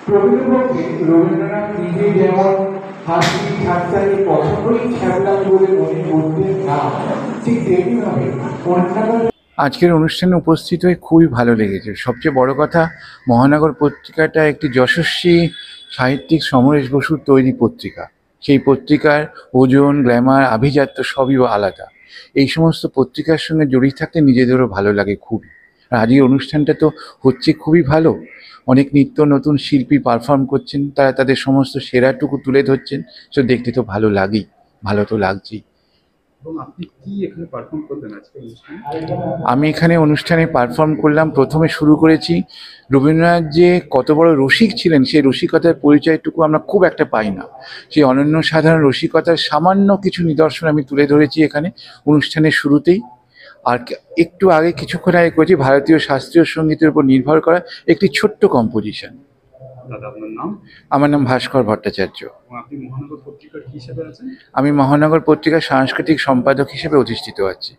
প্রকৃতপক্ষে রবীন্দ্রনাথ নিজে যেমন হাসি ঠাট্টাকে কখনোই খেললাম বলে মনে করতেন না, ঠিক তেমনিভাবে অন্যান্য। আজকের অনুষ্ঠানে উপস্থিত হয়ে খুবই ভালো লেগেছে। সবচেয়ে বড় কথা, মহানগর পত্রিকাটা একটি যশস্বী সাহিত্যিক সমরেশ বসুর তৈরি পত্রিকা। সেই পত্রিকার ওজন, গ্ল্যামার, আভিজাত্য সবই আলাদা। এই সমস্ত পত্রিকার সঙ্গে জড়িয়ে থাকতে নিজেদেরও ভালো লাগে খুবই। আর আজকের অনুষ্ঠানটা তো হচ্ছে খুবই ভালো। অনেক নিত্য নতুন শিল্পী পারফর্ম করছেন, তারা তাদের সমস্ত সেরাটুকু তুলে ধরছেন। সো দেখতে তো ভালো লাগেই, ভালো তো লাগছেই। এবং আপনি কি এখানে পারফর্ম করবেন আজকে অনুষ্ঠানে? আমি এখানে অনুষ্ঠানে পারফর্ম করলাম। প্রথমে শুরু করেছি, রবীন্দ্রনাথ যে কত বড় রসিক ছিলেন সেই রসিকতার পরিচয়টুকু আমরা খুব একটা পাই না। সেই অনন্য সাধারণ রসিকতার সামান্য কিছু নিদর্শন আমি তুলে ধরেছি এখানে অনুষ্ঠানের শুরুতেই। আর একটু আগে, কিছুক্ষণ আগে করেছি ভারতীয় শাস্ত্রীয় সঙ্গীতের উপর নির্ভর করা একটি ছোট্ট কম্পোজিশন। দাদা, আপনার নাম? আমার নাম ভাস্কর ভট্টাচার্য। এবং আপনি মহানগর পত্রিকার কি হিসেবে আছেন? আমি মহানগর পত্রিকার সাংস্কৃতিক সম্পাদক হিসেবে অধিষ্ঠিত আছি।